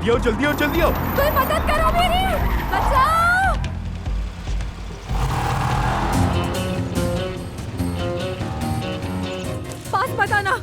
जल्दी आओ, जल्दी आओ, जल्दी आओ। कोई मदद करो मेरी, बचाओ। पास मत आना।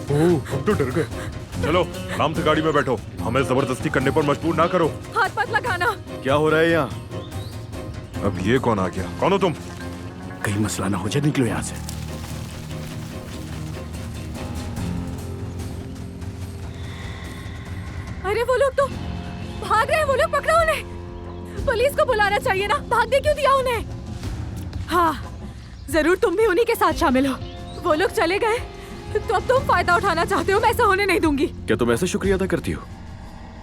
ओह, हम तो डर गए। चलो आराम से गाड़ी में बैठो, हमें जबरदस्ती करने पर मजबूर ना करो। हाथ मत लगाना। क्या हो रहा है यहाँ? अब ये कौन आ गया? कौन हो तुम? कहीं मसला ना हो जाए, निकलो यहाँ से। अरे वो लोग तो भाग रहे हैं, वो लोग पकड़ो उन्हें। पुलिस को बुलाना चाहिए ना, भागने क्यों दिया उन्हें? हाँ, जरूर तुम भी उन्हीं के साथ शामिल हो। वो लोग चले गए तो अब तुम फायदा उठाना चाहते हो, मैं ऐसा होने नहीं दूंगी। क्या तुम ऐसे शुक्रिया अदा करती हो?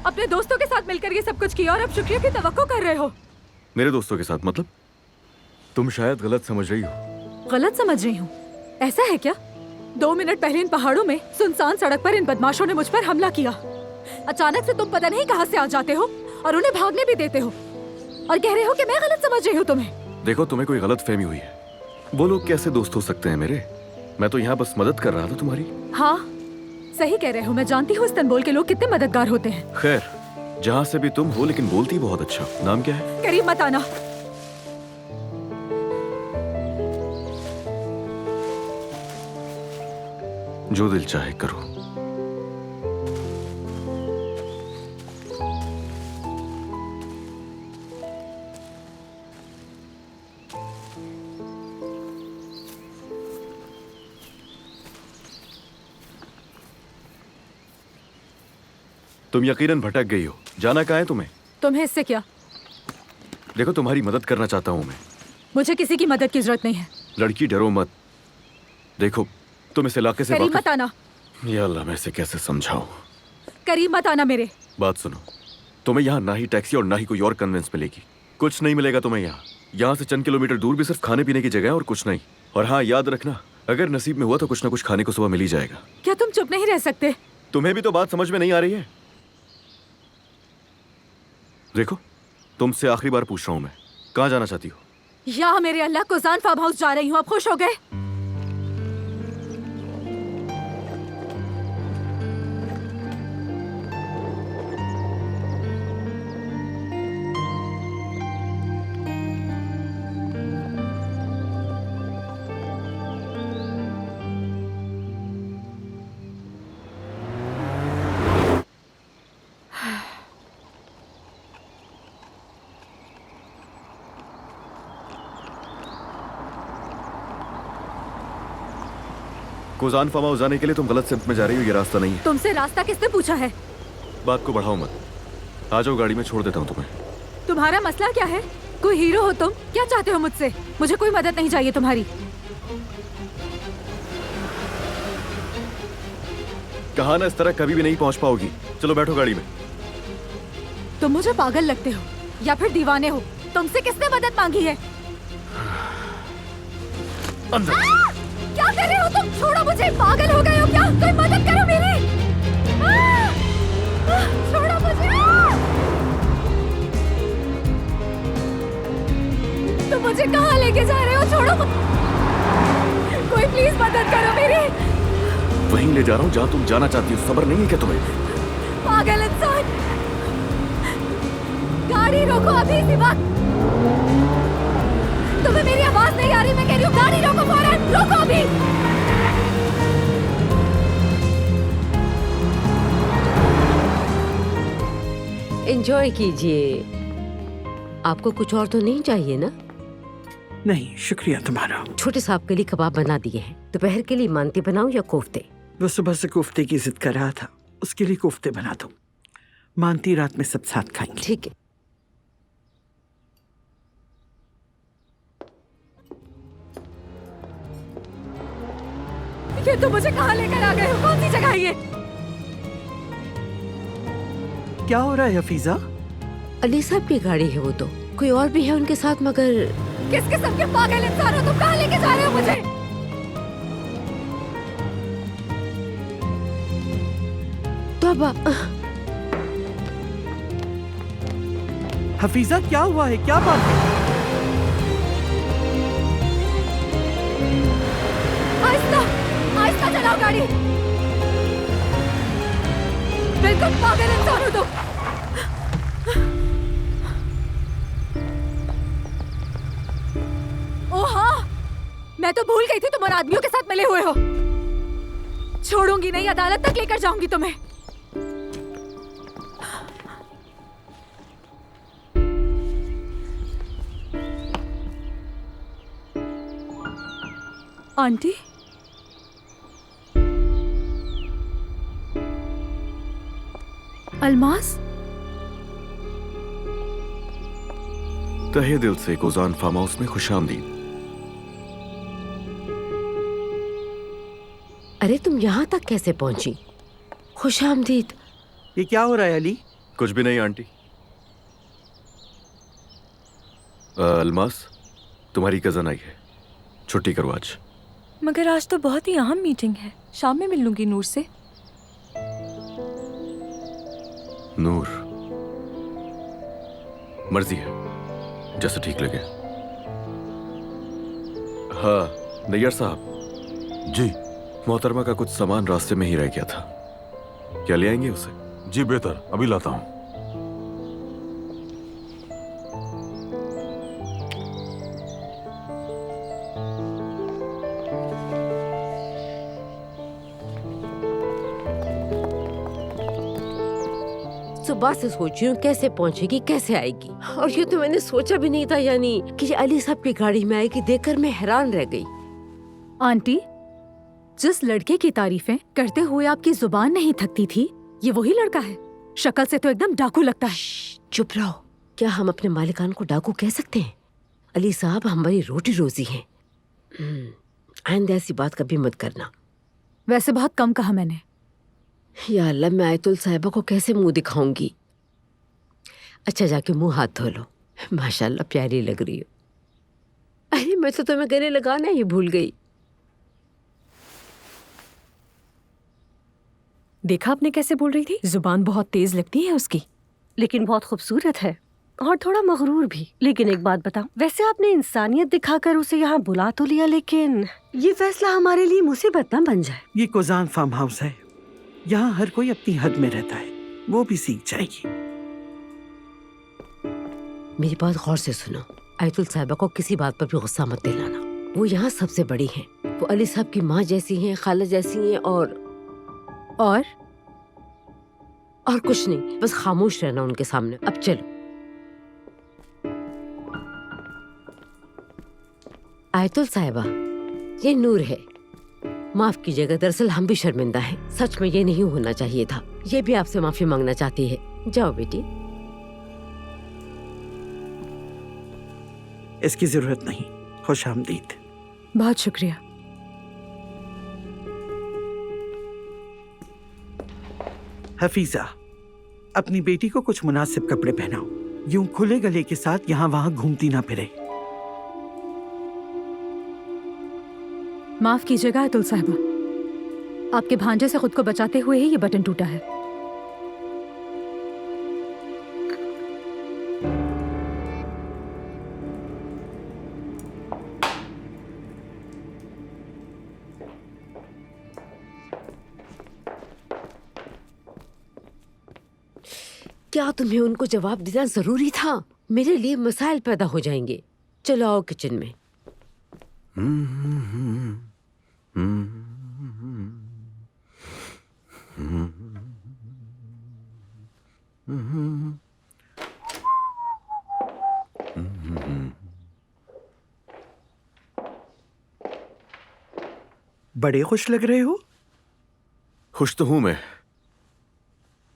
अपने दोस्तों के साथ मिलकर ये सब कुछ किया और अब शुक्रिया की तवक्को कर रहे हो। मेरे दोस्तों के साथ मतलब? तुम शायद गलत समझ रही हो। गलत समझ रही हूँ? ऐसा है क्या? 2 मिनट पहले इन पहाड़ों में सुनसान सड़क पर इन बदमाशों ने मुझ पर हमला किया। अचानक से तुम पता नहीं कहां से आ जाते हो और उन्हें भागने भी देते हो और कह रहे हो कि मैं गलत समझ रही हूँ तुम्हें। देखो, तुम्हें कोई गलत फहमी हुई है। वो लोग कैसे दोस्त हो सकते हैं मेरे? मैं तो यहाँ बस मदद कर रहा था तुम्हारी। हाँ, सही कह रहे हो। मैं जानती हूँ इस्तांबुल के लोग कितने मददगार होते हैं। खैर, जहाँ से भी तुम हो, लेकिन बोलती बहुत अच्छा। नाम क्या है? करीब मत आना। जो दिल चाहे करो। तुम यकीनन भटक गई हो। जाना कहाँ है तुम्हें? तुम्हें इससे क्या? देखो, तुम्हारी मदद करना चाहता हूँ मैं। मुझे किसी की मदद की जरूरत नहीं है। लड़की, डरो मत। देखो, तुम इस इलाके से करीब मत आना। या अल्लाह, मैं इसे कैसे समझाऊं? करीब मत आना मेरे। बात सुनो, तुम्हें यहाँ ना ही टैक्सी और ना ही कोई और कन्वेंस मिलेगी। कुछ नहीं मिलेगा तुम्हें यहाँ। यहाँ से चंद किलोमीटर दूर भी सिर्फ खाने पीने की जगह है और कुछ नहीं। और हाँ, याद रखना, अगर नसीब में हुआ तो कुछ ना कुछ खाने को सुबह मिल ही जाएगा। क्या तुम चुप नहीं रह सकते? तुम्हें भी तो बात समझ में नहीं आ रही है? देखो, तुमसे आखिरी बार पूछ रहा हूं मैं, कहाँ जाना चाहती हो? या मेरे अल्लाह, कुजान फार्म हाउस जा रही हूँ। आप खुश हो गए? कुजान फार्म हाउस जाने के लिए तुम गलत सिम्त में जा रही हो। ये रास्ता नहीं है। तुमसे रास्ता किसने पूछा है? बात को बढ़ाओ मत। आ जाओ, गाड़ी में छोड़ देता हूँ तुम्हें। तुम्हारा मसला क्या है? कोई हीरो हो तुम? क्या चाहते हो मुझसे? मुझे कोई मदद नहीं चाहिए तुम्हारी। कहा ना, इस तरह कभी भी नहीं पहुंच पाओगी। चलो बैठो गाड़ी में। तुम मुझे पागल लगते हो या फिर दीवाने हो? तुमसे किसने मदद मांगी है? अंदर। क्या कर रहे हो तुम? छोड़ो मुझे। पागल हो गए हो क्या? कोई मदद करो मेरी। छोड़ो मुझे। तुम मुझे कहाँ लेके जा रहे हो? छोड़ो। कोई प्लीज मदद करो मेरी। वहीं ले जा रहा हूँ जहाँ तुम जाना चाहती हो। सब्र नहीं है क्या तुम्हें? पागल इंसान। गाड़ी रोको अभी इसी वक्त। तुम्हें मेरी आवाज नहीं आ रही? मैं कह रही हूँ गाड़ी रोको फौरन। रोको अभी। एंजॉय कीजिए। आपको कुछ और तो नहीं चाहिए ना? नहीं, शुक्रिया तुम्हारा। छोटे साहब के लिए कबाब बना दिए हैं। दोपहर के लिए मांती बनाऊं या कोफ्ते? वो सुबह से कोफ्ते की जिद कर रहा था, उसके लिए कोफ्ते बना दो। मानती रात में सब साथ खाएंगे। ठीक है। ये तो मुझे कहाँ लेकर आ गए हो? कौन सी जगह है ये? क्या हो रहा है हफीजा? अली साहब की गाड़ी है वो तो। कोई और भी है उनके साथ, मगर किस किस्म के पागल इंसान हो तुम? कहाँ लेके जा रहे हो मुझे? तौबा। हफीजा, क्या हुआ है? क्या बात है? आहिस्ता आहिस्ता चलाओ गाड़ी। बिल्कुल पागल इंसान हो तुम। ओ हाँ, मैं तो भूल गई थी तुम और आदमियों के साथ मिले हुए हो। छोड़ूंगी नहीं, अदालत तक लेकर जाऊंगी तुम्हें। आंटी, अल्मास, तहे दिल से गुजान फार्म हाउस में खुशामदीद। अरे तुम यहाँ तक कैसे पहुंची? खुशामदीद। ये क्या हो रहा है अली? कुछ भी नहीं आंटी। अल्मास, तुम्हारी कजन आई है, छुट्टी करो आज। मगर आज तो बहुत ही अहम मीटिंग है, शाम में मिल लूंगी नूर से। नूर, मर्जी है, जैसे ठीक लगे। हाँ नैयर साहब जी मोहतरमा का कुछ सामान रास्ते में ही रह गया था, क्या ले आएंगे उसे? जी बेहतर, अभी लाता हूँ। सुबह से सोच रही हूँ कैसे पहुंचेगी, कैसे आएगी, और ये तो मैंने सोचा भी नहीं था यानी कि ये अली साहब की गाड़ी में आएगी। देखकर मैं हैरान रह गई। आंटी, जिस लड़के की तारीफें करते हुए आपकी जुबान नहीं थकती थी, ये वही लड़का है। शक्ल से तो एकदम डाकू लगता है। चुप रहो। क्या हम अपने मालिकान को डाकू कह सकते हैं? अली साहब हमारी रोटी रोजी हैं। आइंदा ऐसी बात कभी मत करना। वैसे बहुत कम कहा मैंने। या अल्लाह, मैं आयतुल साहिबा को कैसे मुंह दिखाऊंगी? अच्छा जाके मुंह हाथ धो लो। माशाल्लाह प्यारी लग रही हो। अरे मैं तो तुम्हें गले लगाना ही भूल गई। देखा आपने कैसे बोल रही थी? जुबान बहुत तेज लगती है उसकी, लेकिन बहुत खूबसूरत है और थोड़ा मगरूर भी। लेकिन एक बात बताओ, वैसे आपने इंसानियत दिखाकर उसे यहाँ बुला तो लिया, लेकिन ये फैसला हमारे लिए मुसीबत न बन जाए। ये कोजान फार्म हाउस है, यहाँ हर कोई अपनी हद में रहता है, वो भी सीख जाएगी। मेरी बात गौर से सुनो। आयतुल साहिबा को किसी बात पर भी गुस्सा मत दिलाना। वो यहाँ सबसे बड़ी हैं। वो अली साहब की माँ जैसी हैं, खाला जैसी हैं, और कुछ नहीं, बस खामोश रहना उनके सामने। अब चलो। आयतुल साहिबा, ये नूर है। माफ कीजिएगा, दरअसल हम भी शर्मिंदा हैं। सच में ये नहीं होना चाहिए था। ये भी आपसे माफी मांगना चाहती है। जाओ बेटी। इसकी जरूरत नहीं। खुशामदीद। बहुत शुक्रिया। हफीजा, अपनी बेटी को कुछ मुनासिब कपड़े पहनाओ। यूं खुले गले के साथ यहाँ वहाँ घूमती ना फिरे। माफ कीजिएगा आयतुल साहिबा, आपके भांजे से खुद को बचाते हुए ही ये बटन टूटा है। क्या तुम्हें उनको जवाब देना जरूरी था? मेरे लिए मसाइल पैदा हो जाएंगे। चलो आओ किचन में। बड़े खुश लग रहे हो। खुश तो हूं मैं,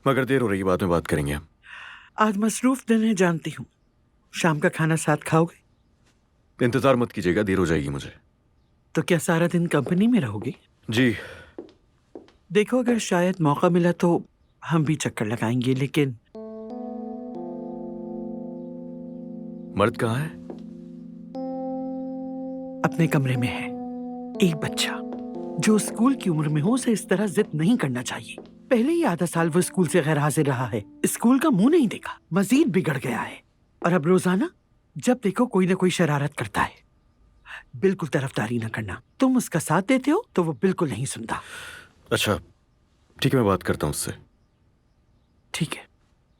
मगर देर हो रही है, बाद में बात करेंगे हम। आज मसरूफ दिन है, जानती हूँ। शाम का खाना साथ खाओगे? इंतजार मत कीजिएगा, देर हो जाएगी मुझे। तो क्या सारा दिन कंपनी में रहोगे? जी। देखो, अगर शायद मौका मिला तो हम भी चक्कर लगाएंगे, लेकिन मर्द कहाँ है? अपने कमरे में है। एक बच्चा जो स्कूल की उम्र में हो, उसे इस तरह जिद नहीं करना चाहिए। पहले ही आधा साल वो स्कूल से गैर हाजिर रहा है, स्कूल का मुंह नहीं देखा, मजीद बिगड़ गया है। और अब रोजाना जब देखो कोई ना कोई शरारत करता है। बिल्कुल तरफदारी ना करना। तुम उसका साथ देते हो तो वो बिल्कुल नहीं सुनता। अच्छा ठीक है, मैं बात करता हूँ उससे। ठीक है।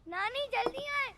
नानी जल्दी आए।